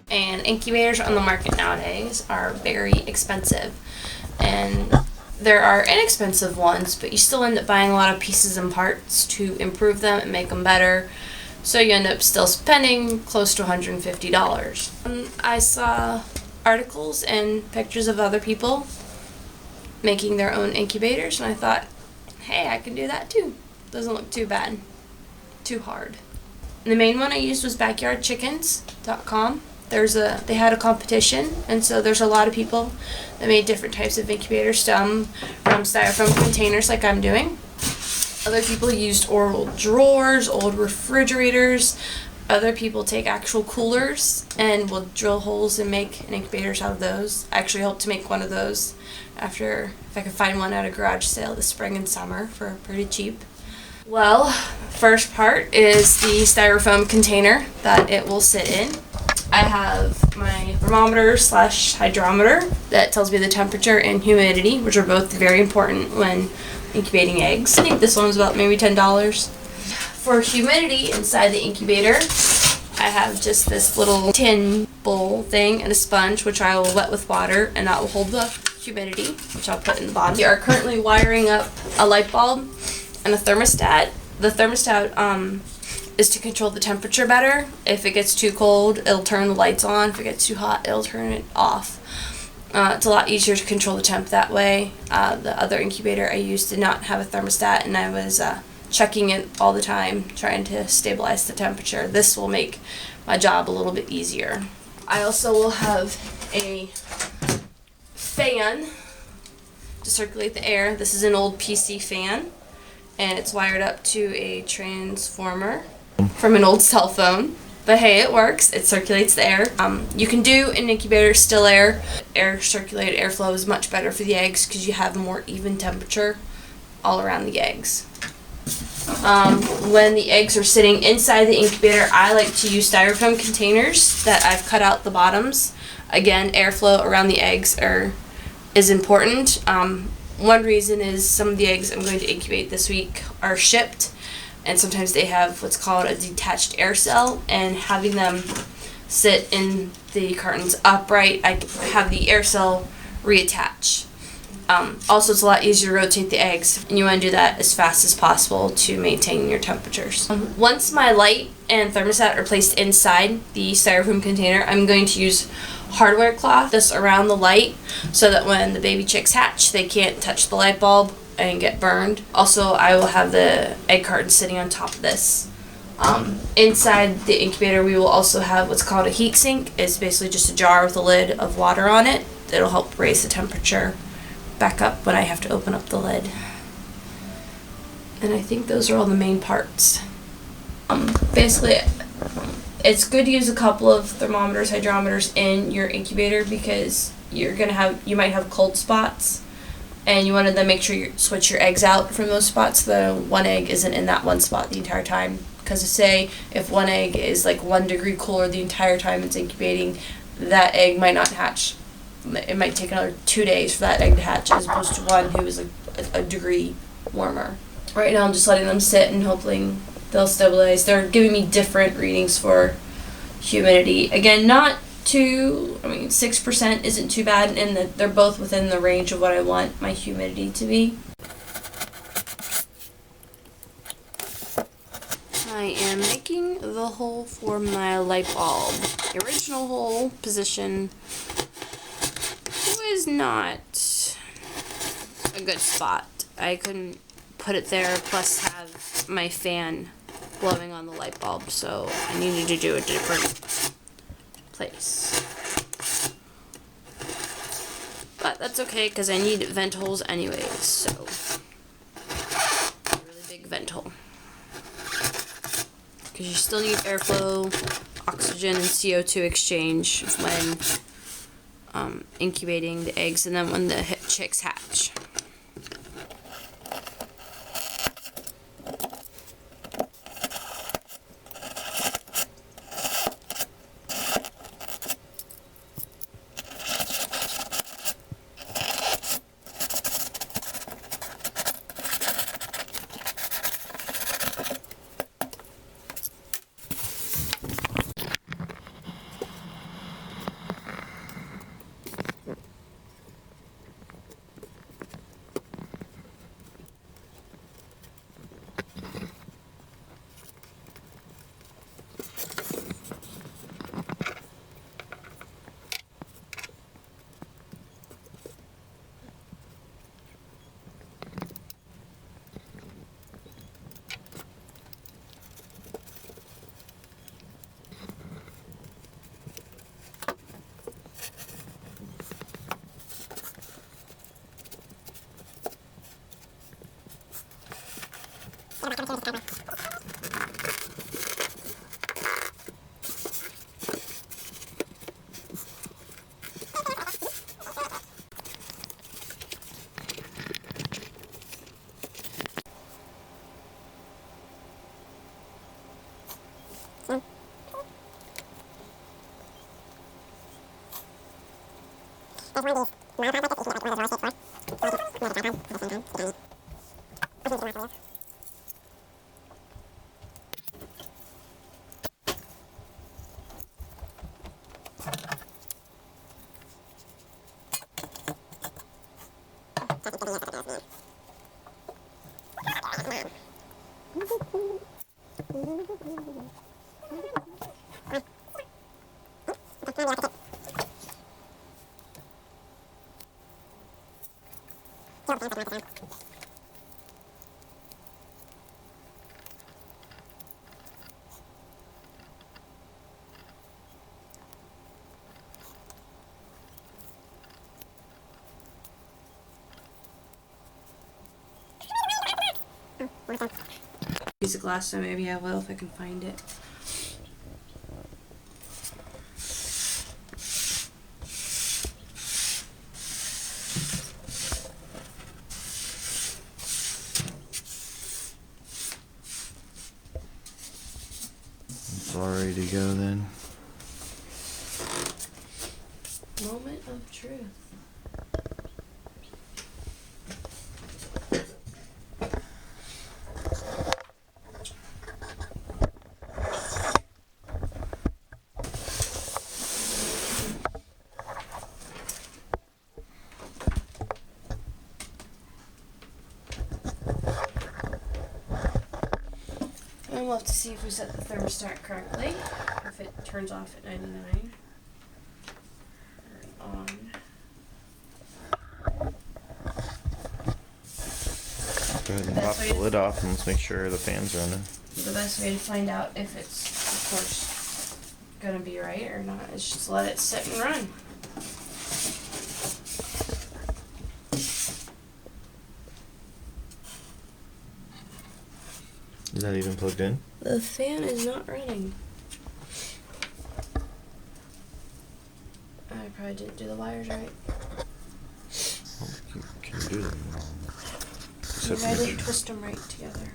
And incubators on the market nowadays are very expensive. And there are inexpensive ones, but you still end up buying a lot of pieces and parts to improve them and make them better. So you end up still spending close to $150. I saw articles and pictures of other people making their own incubators, and I thought, hey, I can do that too. Doesn't look too bad, too hard. And the main one I used was backyardchickens.com. They had a competition, and so there's a lot of people that made different types of incubators, some from styrofoam containers like I'm doing. Other people used old drawers, old refrigerators. Other people take actual coolers and will drill holes and make incubators out of those. I actually hope to make one of those if I can find one at a garage sale this spring and summer for pretty cheap. Well, first part is the styrofoam container that it will sit in. I have my thermometer / hydrometer that tells me the temperature and humidity, which are both very important when incubating eggs. I think this one was about maybe $10. For humidity inside the incubator, I have just this little tin bowl thing and a sponge, which I will wet with water, and that will hold the humidity, which I'll put in the bottom. We are currently wiring up a light bulb and a thermostat. The thermostat is to control the temperature better. If it gets too cold, it'll turn the lights on. If it gets too hot, it'll turn it off. It's a lot easier to control the temp that way. The other incubator I used did not have a thermostat, and I was checking it all the time, trying to stabilize the temperature. This will make my job a little bit easier. I also will have a fan to circulate the air. This is an old PC fan, and it's wired up to a transformer from an old cell phone. But hey, it works. It circulates the air. You can do an incubator still air. Circulated airflow is much better for the eggs because you have a more even temperature all around the eggs. When the eggs are sitting inside the incubator, I like to use styrofoam containers that I've cut out the bottoms. Again, airflow around the eggs is important. One reason is some of the eggs I'm going to incubate this week are shipped, and sometimes they have what's called a detached air cell, and having them sit in the cartons upright, I have the air cell reattach. Also, it's a lot easier to rotate the eggs, and you want to do that as fast as possible to maintain your temperatures. Once my light and thermostat are placed inside the styrofoam container, I'm going to use hardware cloth just around the light so that when the baby chicks hatch, they can't touch the light bulb and get burned. Also, I will have the egg carton sitting on top of this. Inside the incubator, we will also have what's called a heat sink. It's basically just a jar with a lid of water on it. It'll help raise the temperature back up when I have to open up the lid. And I think those are all the main parts. Basically, it's good to use a couple of thermometers, hydrometers in your incubator because you might have cold spots, and you want to then make sure you switch your eggs out from those spots so the one egg isn't in that one spot the entire time. Because say if one egg is like 1 degree cooler the entire time it's incubating, that egg might not hatch. It might take another 2 days for that egg to hatch, as opposed to one who is like a degree warmer. Right now I'm just letting them sit and hoping they'll stabilize. They're giving me different readings for humidity. Again, 6% isn't too bad, and they're both within the range of what I want my humidity to be. I am making the hole for my light bulb. The original hole position was not a good spot. I couldn't put it there plus have my fan blowing on the light bulb, so I needed to do a different place. But that's okay because I need vent holes anyways, so a really big vent hole. Because you still need airflow, oxygen, and CO2 exchange when incubating the eggs and then when the chicks hatch. Use a glass, so maybe I will if I can find it. It's all ready to go then. Moment of truth. And we'll have to see if we set the thermostat correctly. If it turns off at 99. Turn on. Go ahead and pop the lid off and let's make sure the fan's running. The best way to find out if it's, of course, gonna be right or not is just let it sit and run. Is that even plugged in? The fan is not running. I probably didn't do the wires right. You can do them. Maybe I didn't twist them right together.